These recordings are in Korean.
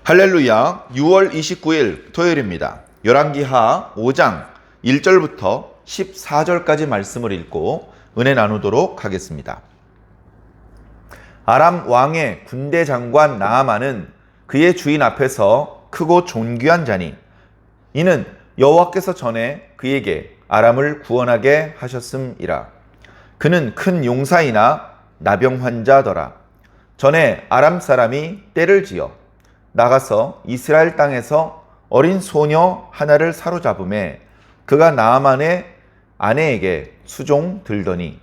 할렐루야. 6월 29일 토요일입니다. 열왕기하 5장 1절부터 14절까지 말씀을 읽고 은혜 나누도록 하겠습니다. 아람 왕의 군대 장관 나아만은 그의 주인 앞에서 크고 존귀한 자니 이는 여호와께서 전에 그에게 아람을 구원하게 하셨음이라. 그는 큰 용사이나 나병 환자더라. 전에 아람 사람이 떼를 지어 나가서 이스라엘 땅에서 어린 소녀 하나를 사로잡음에 그가 나아만의 아내에게 수종 들더니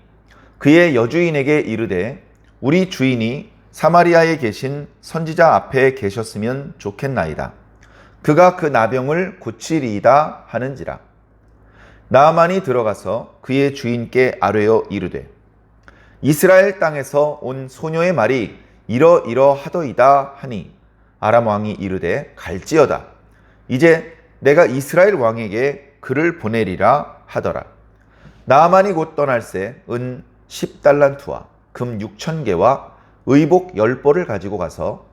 그의 여주인에게 이르되 우리 주인이 사마리아에 계신 선지자 앞에 계셨으면 좋겠나이다. 그가 그 나병을 고치리이다 하는지라. 나아만이 들어가서 그의 주인께 아뢰어 이르되 이스라엘 땅에서 온 소녀의 말이 이러이러하더이다 하니 아람 왕이 이르되 갈지어다. 이제 내가 이스라엘 왕에게 그를 보내리라 하더라. 나아만이 곧 떠날새 은 10달란트와 금 6,000개와 의복 10벌을 가지고 가서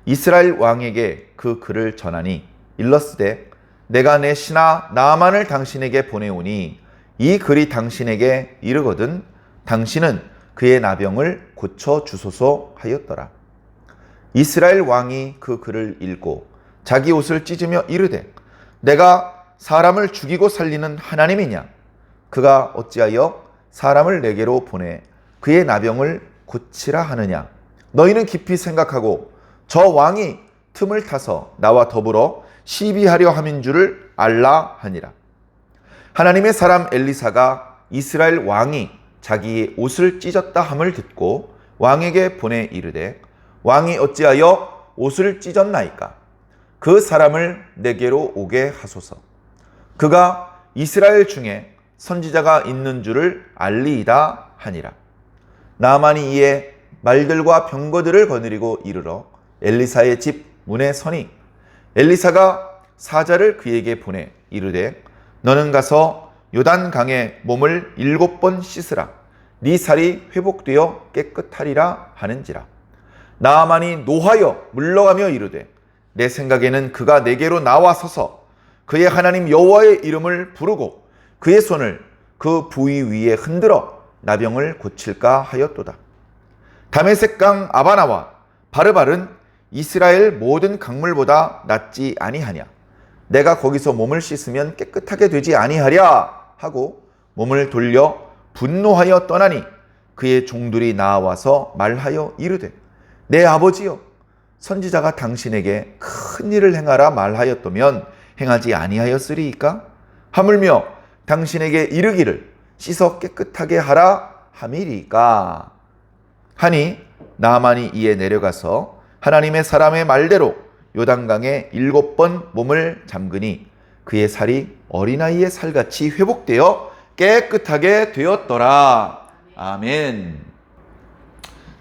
이스라엘 왕에게 그 글을 전하니 일렀으되 내가 내 신하 나아만을 당신에게 보내오니 이 글이 당신에게 이르거든 당신은 그의 나병을 고쳐 주소서 하였더라. 이스라엘 왕이 그 글을 읽고 자기 옷을 찢으며 이르되 내가 사람을 죽이고 살리는 하나님이냐? 그가 어찌하여 사람을 내게로 보내 그의 나병을 고치라 하느냐? 너희는 깊이 생각하고 저 왕이 틈을 타서 나와 더불어 시비하려 함인 줄을 알라 하니라. 하나님의 사람 엘리사가 이스라엘 왕이 자기의 옷을 찢었다 함을 듣고 왕에게 보내 이르되 왕이 어찌하여 옷을 찢었나이까? 그 사람을 내게로 오게 하소서. 그가 이스라엘 중에 선지자가 있는 줄을 알리이다 하니라. 나아만이 이에 말들과 병거들을 거느리고 이르러 엘리사의 집 문에 서니 엘리사가 사자를 그에게 보내 이르되 너는 가서 요단강에 몸을 7번 씻으라. 네 살이 회복되어 깨끗하리라 하는지라. 나아만이 노하여 물러가며 이르되 내 생각에는 그가 내게로 나와 서서 그의 하나님 여호와의 이름을 부르고 그의 손을 그 부위 위에 흔들어 나병을 고칠까 하였도다. 다메섹강 아바나와 바르발은 이스라엘 모든 강물보다 낫지 아니하냐? 내가 거기서 몸을 씻으면 깨끗하게 되지 아니하랴 하고 몸을 돌려 분노하여 떠나니 그의 종들이 나와서 말하여 이르되 내 아버지여 선지자가 당신에게 큰 일을 행하라 말하였다면 행하지 아니하였으리이까? 하물며 당신에게 이르기를 씻어 깨끗하게 하라 함이리이까? 하니 나아만이 이에 내려가서 하나님의 사람의 말대로 요단강에 7번 몸을 잠그니 그의 살이 어린아이의 살같이 회복되어 깨끗하게 되었더라. 아멘.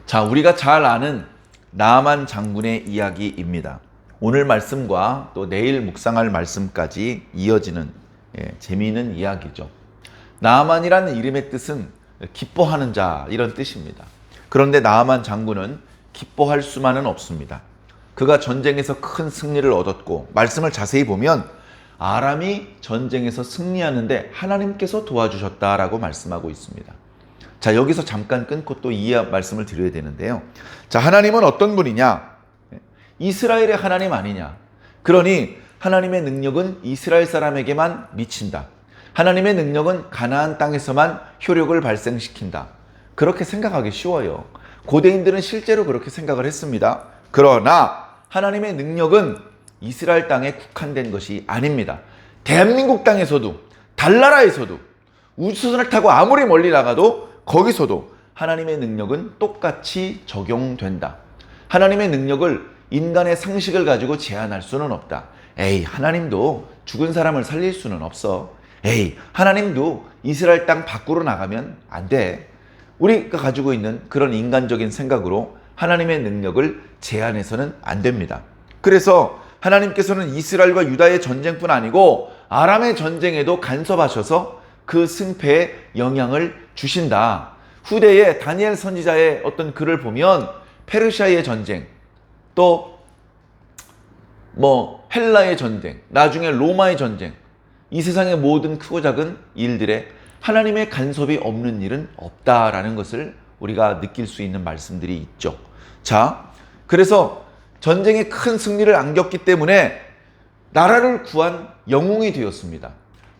자, 우리가 잘 아는 나아만 장군의 이야기입니다. 오늘 말씀과 또 내일 묵상할 말씀까지 이어지는 재미있는 이야기죠. 나아만이라는 이름의 뜻은 기뻐하는 자 이런 뜻입니다. 그런데 나아만 장군은 기뻐할 수만은 없습니다. 그가 전쟁에서 큰 승리를 얻었고 말씀을 자세히 보면 아람이 전쟁에서 승리하는데 하나님께서 도와주셨다라고 말씀하고 있습니다. 자, 여기서 잠깐 끊고 또 이 말씀을 드려야 되는데요. 자, 하나님은 어떤 분이냐? 이스라엘의 하나님 아니냐? 그러니 하나님의 능력은 이스라엘 사람에게만 미친다. 하나님의 능력은 가나안 땅에서만 효력을 발생시킨다. 그렇게 생각하기 쉬워요. 고대인들은 실제로 그렇게 생각을 했습니다. 그러나 하나님의 능력은 이스라엘 땅에 국한된 것이 아닙니다. 대한민국 땅에서도 달나라에서도 우주선을 타고 아무리 멀리 나가도 거기서도 하나님의 능력은 똑같이 적용된다. 하나님의 능력을 인간의 상식을 가지고 제한할 수는 없다. 에이, 하나님도 죽은 사람을 살릴 수는 없어. 에이, 하나님도 이스라엘 땅 밖으로 나가면 안 돼. 우리가 가지고 있는 그런 인간적인 생각으로 하나님의 능력을 제한해서는 안 됩니다. 그래서 하나님께서는 이스라엘과 유다의 전쟁뿐 아니고 아람의 전쟁에도 간섭하셔서 그 승패에 영향을 주신다. 후대에 다니엘 선지자의 어떤 글을 보면 페르시아의 전쟁, 또 뭐 헬라의 전쟁, 나중에 로마의 전쟁, 이 세상의 모든 크고 작은 일들에 하나님의 간섭이 없는 일은 없다라는 것을 우리가 느낄 수 있는 말씀들이 있죠. 자, 그래서 전쟁에 큰 승리를 안겼기 때문에 나라를 구한 영웅이 되었습니다.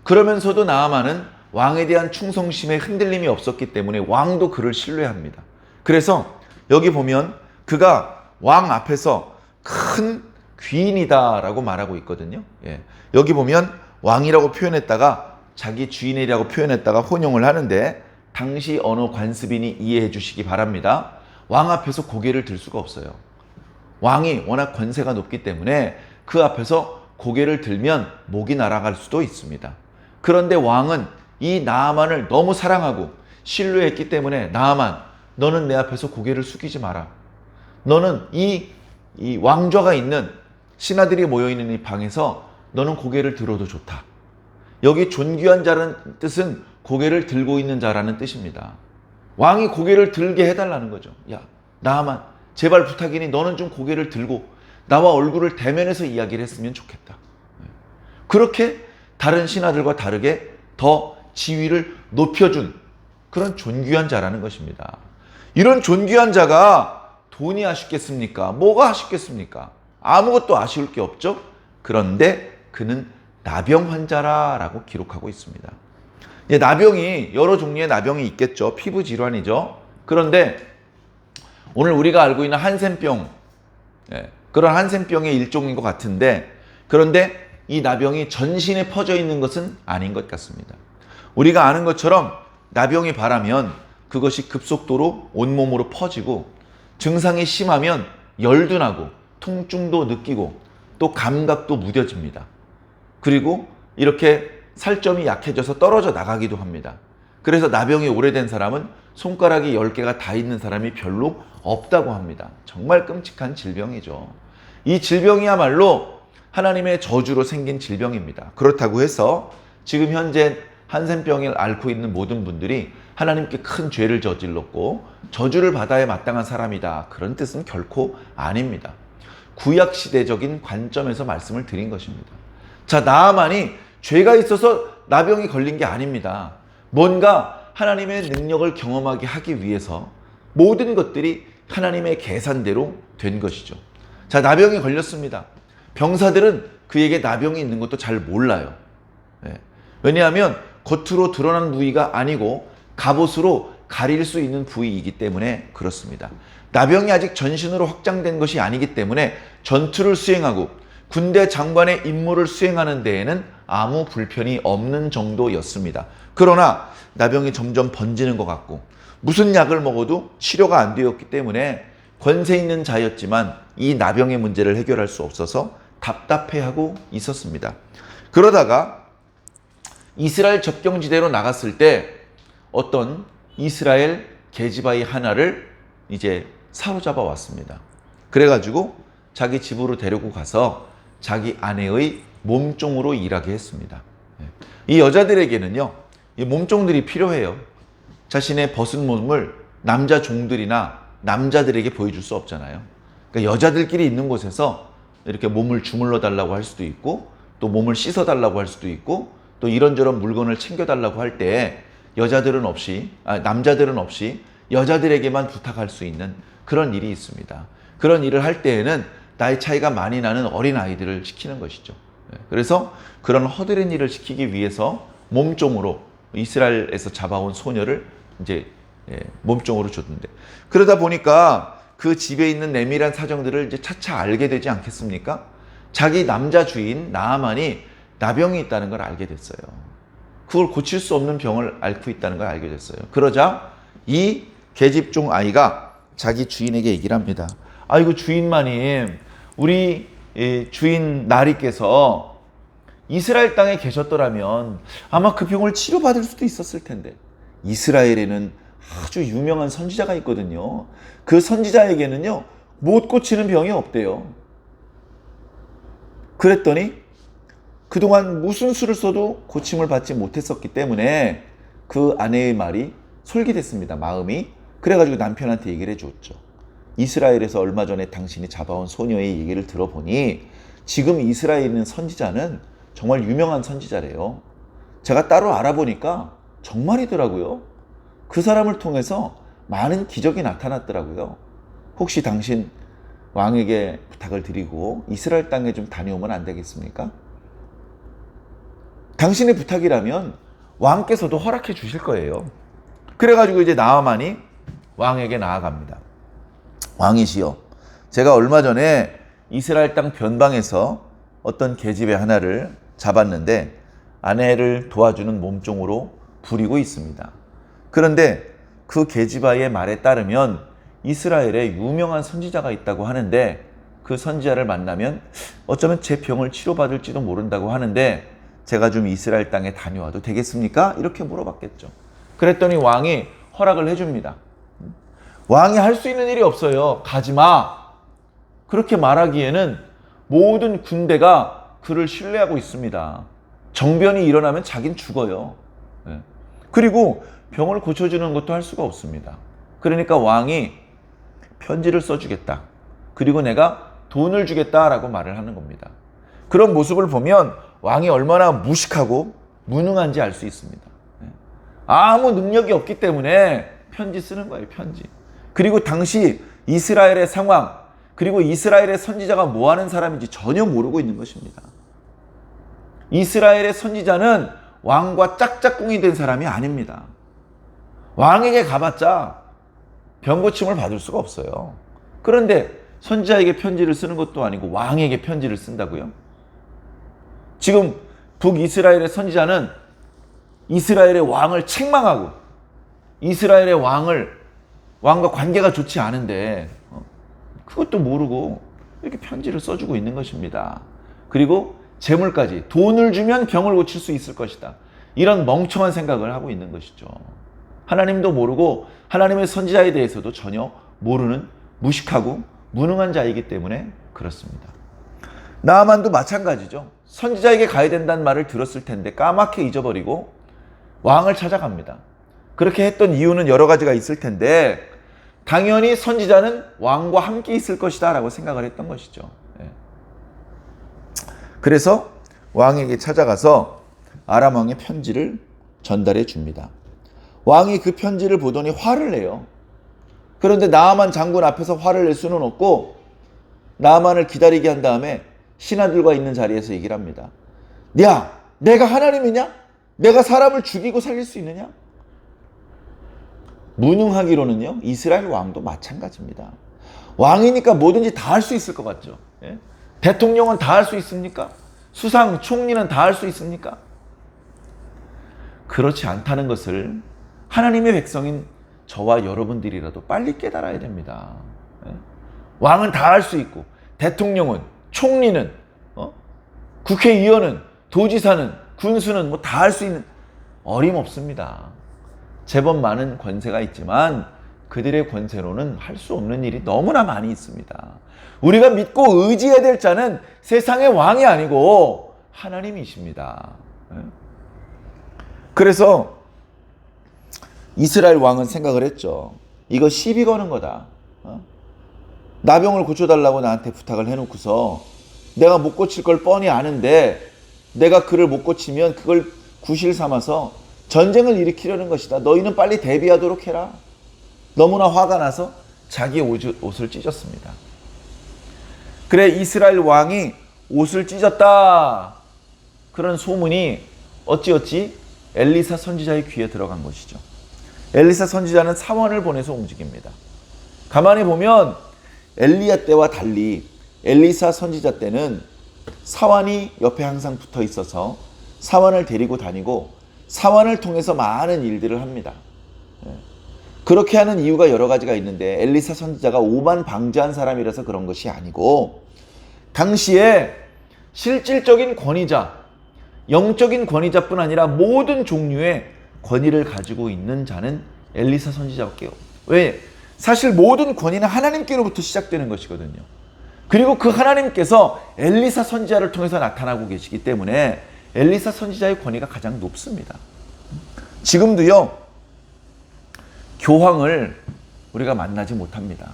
그러면서도 나아만은 왕에 대한 충성심에 흔들림이 없었기 때문에 왕도 그를 신뢰합니다. 그래서 여기 보면 그가 왕 앞에서 큰 귀인이다라고 말하고 있거든요. 예. 여기 보면 왕이라고 표현했다가 자기 주인이라고 표현했다가 혼용을 하는데 당시 언어 관습인이 이해해 주시기 바랍니다. 왕 앞에서 고개를 들 수가 없어요. 왕이 워낙 권세가 높기 때문에 그 앞에서 고개를 들면 목이 날아갈 수도 있습니다. 그런데 왕은 이 나아만을 너무 사랑하고 신뢰했기 때문에 나아만, 너는 내 앞에서 고개를 숙이지 마라. 너는 이 왕좌가 있는 신하들이 모여있는 이 방에서 너는 고개를 들어도 좋다. 여기 존귀한 자라는 뜻은 고개를 들고 있는 자라는 뜻입니다. 왕이 고개를 들게 해달라는 거죠. 야, 나아만, 제발 부탁이니 너는 좀 고개를 들고 나와 얼굴을 대면해서 이야기를 했으면 좋겠다. 그렇게 다른 신하들과 다르게 더 지위를 높여준 그런 존귀한 자라는 것입니다. 이런 존귀한 자가 돈이 아쉽겠습니까? 뭐가 아쉽겠습니까? 아무것도 아쉬울 게 없죠. 그런데 그는 나병 환자라고 기록하고 있습니다. 나병이 여러 종류의 나병이 있겠죠. 피부 질환이죠. 그런데 오늘 우리가 알고 있는 한센병, 그런 한센병의 일종인 것 같은데, 그런데 이 나병이 전신에 퍼져 있는 것은 아닌 것 같습니다. 우리가 아는 것처럼 나병이 발하면 그것이 급속도로 온몸으로 퍼지고 증상이 심하면 열도 나고 통증도 느끼고 또 감각도 무뎌집니다. 그리고 이렇게 살점이 약해져서 떨어져 나가기도 합니다. 그래서 나병이 오래된 사람은 손가락이 10개가 다 있는 사람이 별로 없다고 합니다. 정말 끔찍한 질병이죠. 이 질병이야말로 하나님의 저주로 생긴 질병입니다. 그렇다고 해서 지금 현재 한센병을 앓고 있는 모든 분들이 하나님께 큰 죄를 저질렀고 저주를 받아야 마땅한 사람이다, 그런 뜻은 결코 아닙니다. 구약시대적인 관점에서 말씀을 드린 것입니다. 자, 나아만이 죄가 있어서 나병이 걸린 게 아닙니다. 뭔가 하나님의 능력을 경험하게 하기 위해서 모든 것들이 하나님의 계산대로 된 것이죠. 자, 나병이 걸렸습니다. 병사들은 그에게 나병이 있는 것도 잘 몰라요. 왜냐하면 겉으로 드러난 부위가 아니고 갑옷으로 가릴 수 있는 부위이기 때문에 그렇습니다. 나병이 아직 전신으로 확장된 것이 아니기 때문에 전투를 수행하고 군대 장관의 임무를 수행하는 데에는 아무 불편이 없는 정도였습니다. 그러나 나병이 점점 번지는 것 같고 무슨 약을 먹어도 치료가 안 되었기 때문에 권세 있는 자였지만 이 나병의 문제를 해결할 수 없어서 답답해하고 있었습니다. 그러다가 이스라엘 접경지대로 나갔을 때 어떤 이스라엘 계집아이 하나를 이제 사로잡아 왔습니다. 그래가지고 자기 집으로 데리고 가서 자기 아내의 몸종으로 일하게 했습니다. 이 여자들에게는요, 이 몸종들이 필요해요. 자신의 벗은 몸을 남자 종들이나 남자들에게 보여줄 수 없잖아요. 그러니까 여자들끼리 있는 곳에서 이렇게 몸을 주물러 달라고 할 수도 있고 또 몸을 씻어 달라고 할 수도 있고 또 이런저런 물건을 챙겨 달라고 할 때 남자들은 없이 여자들에게만 부탁할 수 있는 그런 일이 있습니다. 그런 일을 할 때에는 나이 차이가 많이 나는 어린 아이들을 시키는 것이죠. 그래서 그런 허드렛 일을 시키기 위해서 몸종으로 이스라엘에서 잡아온 소녀를 이제 몸종으로 줬는데, 그러다 보니까 그 집에 있는 내밀한 사정들을 이제 차차 알게 되지 않겠습니까? 자기 남자 주인 나아만이 나병이 있다는 걸 알게 됐어요. 그걸 고칠 수 없는 병을 앓고 있다는 걸 알게 됐어요. 그러자 이 계집종 아이가 자기 주인에게 얘기를 합니다. 아이고 주인마님, 우리 주인 나리께서 이스라엘 땅에 계셨더라면 아마 그 병을 치료받을 수도 있었을 텐데, 이스라엘에는 아주 유명한 선지자가 있거든요. 그 선지자에게는요, 못 고치는 병이 없대요. 그랬더니 그동안 무슨 수를 써도 고침을 받지 못했었기 때문에 그 아내의 말이 솔깃했습니다. 마음이. 그래가지고 남편한테 얘기를 해줬죠. 이스라엘에서 얼마 전에 당신이 잡아온 소녀의 얘기를 들어보니 지금 이스라엘에 있는 선지자는 정말 유명한 선지자래요. 제가 따로 알아보니까 정말이더라고요. 그 사람을 통해서 많은 기적이 나타났더라고요. 혹시 당신 왕에게 부탁을 드리고 이스라엘 땅에 좀 다녀오면 안 되겠습니까? 당신의 부탁이라면 왕께서도 허락해 주실 거예요. 그래가지고 이제 나아만이 왕에게 나아갑니다. 왕이시여, 제가 얼마 전에 이스라엘 땅 변방에서 어떤 계집애 하나를 잡았는데 아내를 도와주는 몸종으로 부리고 있습니다. 그런데 그 계집아의 말에 따르면 이스라엘에 유명한 선지자가 있다고 하는데 그 선지자를 만나면 어쩌면 제 병을 치료받을지도 모른다고 하는데 제가 좀 이스라엘 땅에 다녀와도 되겠습니까? 이렇게 물어봤겠죠. 그랬더니 왕이 허락을 해줍니다. 왕이 할 수 있는 일이 없어요. 가지마. 그렇게 말하기에는 모든 군대가 그를 신뢰하고 있습니다. 정변이 일어나면 자긴 죽어요. 그리고 병을 고쳐주는 것도 할 수가 없습니다. 그러니까 왕이 편지를 써주겠다. 그리고 내가 돈을 주겠다라고 말을 하는 겁니다. 그런 모습을 보면 왕이 얼마나 무식하고 무능한지 알 수 있습니다. 아무 능력이 없기 때문에 편지 쓰는 거예요, 편지. 그리고 당시 이스라엘의 상황, 그리고 이스라엘의 선지자가 뭐 하는 사람인지 전혀 모르고 있는 것입니다. 이스라엘의 선지자는 왕과 짝짝꿍이 된 사람이 아닙니다. 왕에게 가봤자 병고침을 받을 수가 없어요. 그런데 선지자에게 편지를 쓰는 것도 아니고 왕에게 편지를 쓴다고요? 지금 북이스라엘의 선지자는 이스라엘의 왕을 책망하고 이스라엘의 왕과 관계가 좋지 않은데 그것도 모르고 이렇게 편지를 써주고 있는 것입니다. 그리고 재물까지, 돈을 주면 병을 고칠 수 있을 것이다. 이런 멍청한 생각을 하고 있는 것이죠. 하나님도 모르고 하나님의 선지자에 대해서도 전혀 모르는 무식하고 무능한 자이기 때문에 그렇습니다. 나아만도 마찬가지죠. 선지자에게 가야 된다는 말을 들었을 텐데 까맣게 잊어버리고 왕을 찾아갑니다. 그렇게 했던 이유는 여러 가지가 있을 텐데 당연히 선지자는 왕과 함께 있을 것이다 라고 생각을 했던 것이죠. 그래서 왕에게 찾아가서 아람 왕의 편지를 전달해 줍니다. 왕이 그 편지를 보더니 화를 내요. 그런데 나아만 장군 앞에서 화를 낼 수는 없고 나아만을 기다리게 한 다음에 신하들과 있는 자리에서 얘기를 합니다. 야, 내가 하나님이냐? 내가 사람을 죽이고 살릴 수 있느냐? 무능하기로는요, 이스라엘 왕도 마찬가지입니다. 왕이니까 뭐든지 다 할 수 있을 것 같죠. 예? 대통령은 다 할 수 있습니까? 수상, 총리는 다 할 수 있습니까? 그렇지 않다는 것을 하나님의 백성인 저와 여러분들이라도 빨리 깨달아야 됩니다. 예? 왕은 다 할 수 있고 대통령은, 총리는, 국회의원은, 도지사는, 군수는 뭐 다 할 수 있는, 어림없습니다. 제법 많은 권세가 있지만 그들의 권세로는 할 수 없는 일이 너무나 많이 있습니다. 우리가 믿고 의지해야 될 자는 세상의 왕이 아니고 하나님이십니다. 그래서 이스라엘 왕은 생각을 했죠. 이거 시비 거는 거다. 나병을 고쳐달라고 나한테 부탁을 해놓고서 내가 못 고칠 걸 뻔히 아는데 내가 그를 못 고치면 그걸 구실 삼아서 전쟁을 일으키려는 것이다. 너희는 빨리 대비하도록 해라. 너무나 화가 나서 자기 옷을 찢었습니다. 그래, 이스라엘 왕이 옷을 찢었다. 그런 소문이 어찌어찌 엘리사 선지자의 귀에 들어간 것이죠. 엘리사 선지자는 사원을 보내서 움직입니다. 가만히 보면 엘리야 때와 달리 엘리사 선지자 때는 사원이 옆에 항상 붙어 있어서 사원을 데리고 다니고 사원을 통해서 많은 일들을 합니다. 그렇게 하는 이유가 여러 가지가 있는데 엘리사 선지자가 오만 방자한 사람이라서 그런 것이 아니고 당시에 실질적인 권위자, 영적인 권위자뿐 아니라 모든 종류의 권위를 가지고 있는 자는 엘리사 선지자밖에 없어요. 왜? 사실 모든 권위는 하나님께로부터 시작되는 것이거든요. 그리고 그 하나님께서 엘리사 선지자를 통해서 나타나고 계시기 때문에 엘리사 선지자의 권위가 가장 높습니다. 지금도요, 교황을 우리가 만나지 못합니다.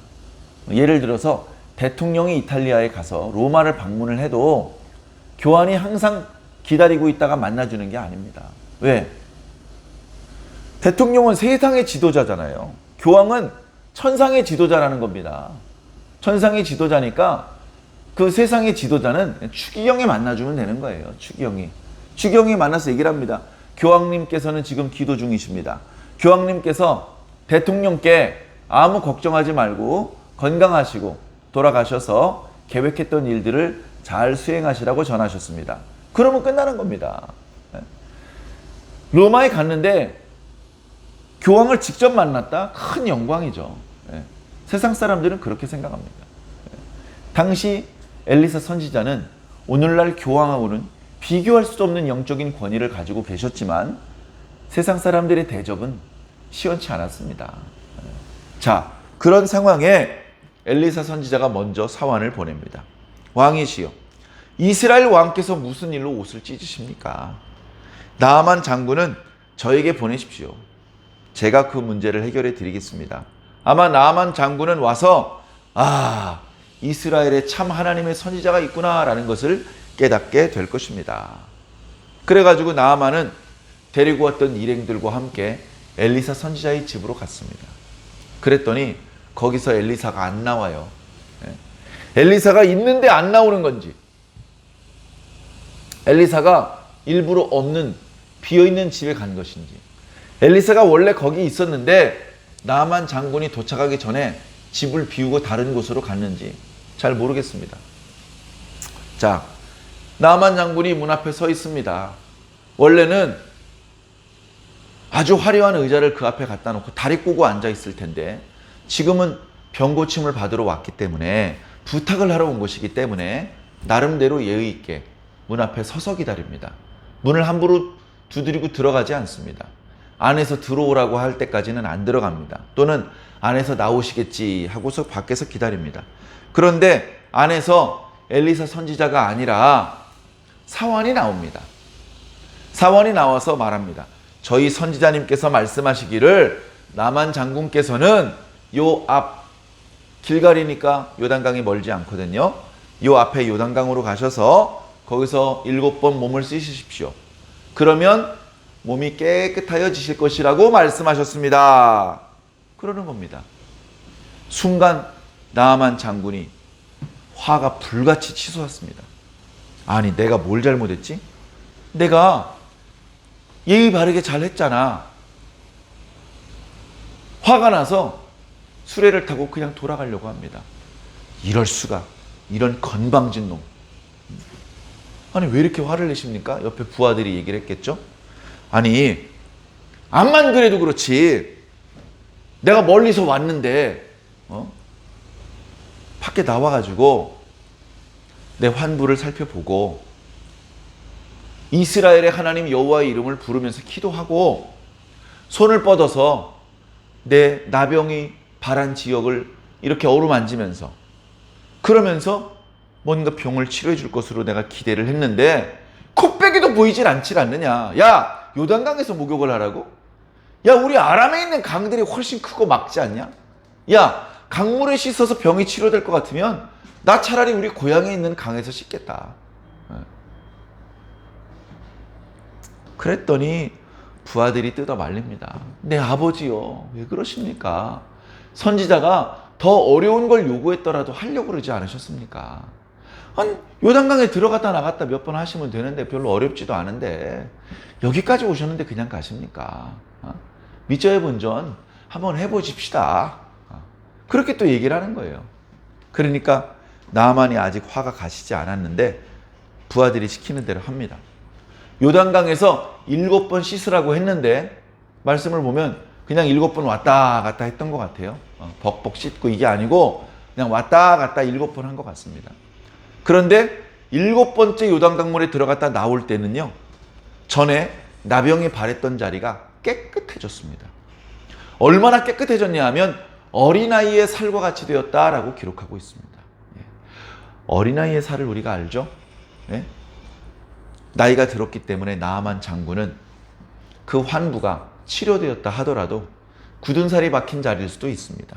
예를 들어서 대통령이 이탈리아에 가서 로마를 방문을 해도 교황이 항상 기다리고 있다가 만나주는 게 아닙니다. 왜? 대통령은 세상의 지도자잖아요. 교황은 천상의 지도자라는 겁니다. 천상의 지도자니까 그 세상의 지도자는 추기경이 만나주면 되는 거예요. 추기경이 만나서 얘기를 합니다. 교황님께서는 지금 기도 중이십니다. 교황님께서 대통령께 아무 걱정하지 말고 건강하시고 돌아가셔서 계획했던 일들을 잘 수행하시라고 전하셨습니다. 그러면 끝나는 겁니다. 로마에 갔는데 교황을 직접 만났다? 큰 영광이죠. 세상 사람들은 그렇게 생각합니다. 당시 엘리사 선지자는 오늘날 교황하고는 비교할 수 없는 영적인 권위를 가지고 계셨지만 세상 사람들의 대접은 시원치 않았습니다. 자, 그런 상황에 엘리사 선지자가 먼저 사환을 보냅니다. 왕이시여, 이스라엘 왕께서 무슨 일로 옷을 찢으십니까? 나아만 장군은 저에게 보내십시오. 제가 그 문제를 해결해 드리겠습니다. 아마 나아만 장군은 와서 이스라엘에 참 하나님의 선지자가 있구나라는 것을 깨닫게 될 것입니다. 그래가지고 나아만은 데리고 왔던 일행들과 함께 엘리사 선지자의 집으로 갔습니다. 그랬더니 거기서 엘리사가 안 나와요. 엘리사가 있는데 안 나오는 건지, 엘리사가 일부러 없는 비어있는 집에 간 것인지, 엘리사가 원래 거기 있었는데 나아만 장군이 도착하기 전에 집을 비우고 다른 곳으로 갔는지 잘 모르겠습니다. 자, 나아만 장군이 문 앞에 서 있습니다. 원래는 아주 화려한 의자를 그 앞에 갖다 놓고 다리 꼬고 앉아 있을 텐데 지금은 병고침을 받으러 왔기 때문에, 부탁을 하러 온 것이기 때문에 나름대로 예의 있게 문 앞에 서서 기다립니다. 문을 함부로 두드리고 들어가지 않습니다. 안에서 들어오라고 할 때까지는 안 들어갑니다. 또는 안에서 나오시겠지 하고서 밖에서 기다립니다. 그런데 안에서 엘리사 선지자가 아니라 사환이 나옵니다. 사환이 나와서 말합니다. 저희 선지자님께서 말씀하시기를 나만 장군께서는 요 앞 길갈이니까 요단강이 멀지 않거든요. 요 앞에 요단강으로 가셔서 거기서 7번 몸을 씻으십시오. 그러면 몸이 깨끗하여지실 것이라고 말씀하셨습니다. 그러는 겁니다. 순간 나아만 장군이 화가 불같이 치솟았습니다. 아니, 내가 뭘 잘못했지? 내가 예의 바르게 잘 했잖아. 화가 나서 수레를 타고 그냥 돌아가려고 합니다. 이럴 수가, 이런 건방진 놈. 아니, 왜 이렇게 화를 내십니까? 옆에 부하들이 얘기를 했겠죠? 아니, 암만 그래도 그렇지, 내가 멀리서 왔는데 밖에 나와가지고 내 환부를 살펴보고 이스라엘의 하나님 여호와의 이름을 부르면서 기도하고 손을 뻗어서 내 나병이 발한 지역을 이렇게 어루만지면서, 그러면서 뭔가 병을 치료해 줄 것으로 내가 기대를 했는데 코빼기도 보이질 않질 않느냐. 야, 요단강에서 목욕을 하라고? 야, 우리 아람에 있는 강들이 훨씬 크고 막지 않냐? 야, 강물에 씻어서 병이 치료될 것 같으면 나 차라리 우리 고향에 있는 강에서 씻겠다. 그랬더니 부하들이 뜯어 말립니다. 네, 아버지요, 왜 그러십니까? 선지자가 더 어려운 걸 요구했더라도 하려고 그러지 않으셨습니까? 한 요단강에 들어갔다 나갔다 몇 번 하시면 되는데 별로 어렵지도 않은데 여기까지 오셨는데 그냥 가십니까? 미저의 본전 한번 해보십시다. 그렇게 또 얘기를 하는 거예요. 그러니까 나아만이 아직 화가 가시지 않았는데 부하들이 시키는 대로 합니다. 요단강에서 7번 씻으라고 했는데 말씀을 보면 그냥 7번 왔다 갔다 했던 것 같아요. 벅벅 씻고 이게 아니고 그냥 왔다 갔다 7번 한 것 같습니다. 그런데 7번째 요단강물에 들어갔다 나올 때는요, 전에 나병이 발했던 자리가 깨끗해졌습니다. 얼마나 깨끗해졌냐 하면 어린아이의 살과 같이 되었다라고 기록하고 있습니다. 어린아이의 살을 우리가 알죠? 나이가 들었기 때문에 나아만 장군은 그 환부가 치료되었다 하더라도 굳은 살이 박힌 자리일 수도 있습니다.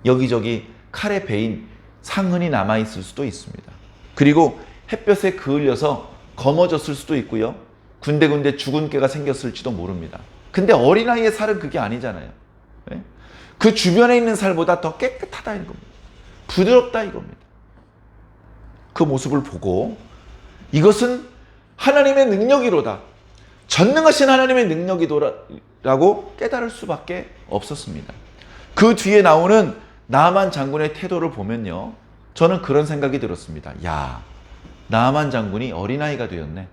여기저기 칼에 베인 상흔이 남아있을 수도 있습니다. 그리고 햇볕에 그을려서 검어졌을 수도 있고요. 군데군데 죽은 깨가 생겼을지도 모릅니다. 근데 어린아이의 살은 그게 아니잖아요. 네? 그 주변에 있는 살보다 더 깨끗하다 이겁니다. 부드럽다 이겁니다. 그 모습을 보고 이것은 하나님의 능력이로다. 전능하신 하나님의 능력이라고 깨달을 수밖에 없었습니다. 그 뒤에 나오는 나아만 장군의 태도를 보면요. 저는 그런 생각이 들었습니다. 야, 나아만 장군이 어린아이가 되었네.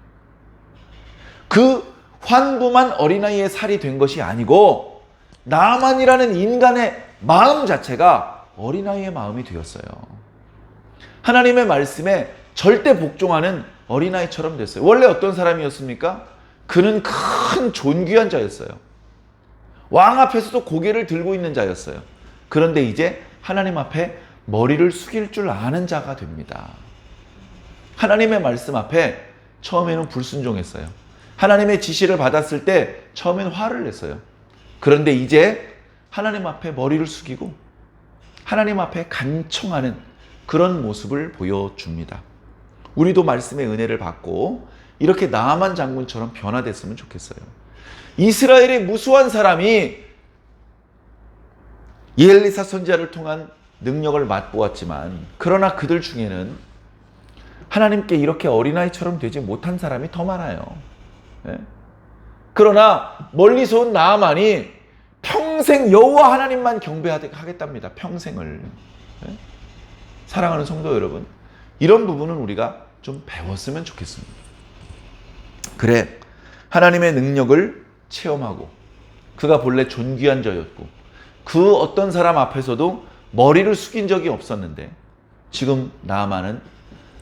그 환부만 어린아이의 살이 된 것이 아니고 나아만이라는 인간의 마음 자체가 어린아이의 마음이 되었어요. 하나님의 말씀에 절대 복종하는 어린아이처럼 됐어요. 원래 어떤 사람이었습니까? 그는 큰 존귀한 자였어요. 왕 앞에서도 고개를 들고 있는 자였어요. 그런데 이제 하나님 앞에 머리를 숙일 줄 아는 자가 됩니다. 하나님의 말씀 앞에 처음에는 불순종했어요. 하나님의 지시를 받았을 때 처음엔 화를 냈어요. 그런데 이제 하나님 앞에 머리를 숙이고 하나님 앞에 간청하는 그런 모습을 보여줍니다. 우리도 말씀의 은혜를 받고 이렇게 나아만 장군처럼 변화됐으면 좋겠어요. 이스라엘의 무수한 사람이 엘리사 선지자를 통한 능력을 맛보았지만 그러나 그들 중에는 하나님께 이렇게 어린아이처럼 되지 못한 사람이 더 많아요. 네? 그러나 멀리서 온 나아만이 평생 여호와 하나님만 경배하겠답니다. 평생을. 네? 사랑하는 성도 여러분, 이런 부분은 우리가 좀 배웠으면 좋겠습니다. 그래, 하나님의 능력을 체험하고 그가 본래 존귀한 자였고 그 어떤 사람 앞에서도 머리를 숙인 적이 없었는데 지금 나아만은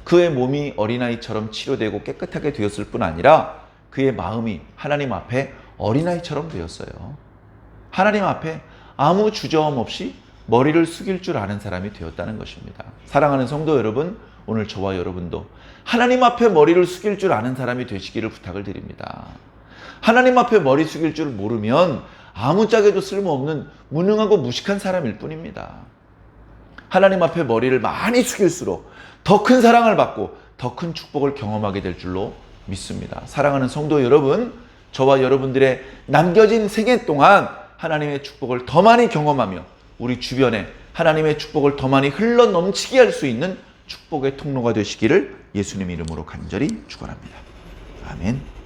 그의 몸이 어린아이처럼 치료되고 깨끗하게 되었을 뿐 아니라 그의 마음이 하나님 앞에 어린아이처럼 되었어요. 하나님 앞에 아무 주저함 없이 머리를 숙일 줄 아는 사람이 되었다는 것입니다. 사랑하는 성도 여러분, 오늘 저와 여러분도 하나님 앞에 머리를 숙일 줄 아는 사람이 되시기를 부탁을 드립니다. 하나님 앞에 머리 숙일 줄 모르면 아무짝에도 쓸모없는 무능하고 무식한 사람일 뿐입니다. 하나님 앞에 머리를 많이 숙일수록 더 큰 사랑을 받고 더 큰 축복을 경험하게 될 줄로 믿습니다. 사랑하는 성도 여러분, 저와 여러분들의 남겨진 생애 동안 하나님의 축복을 더 많이 경험하며 우리 주변에 하나님의 축복을 더 많이 흘러 넘치게 할 수 있는 축복의 통로가 되시기를 예수님 이름으로 간절히 축원합니다. 아멘.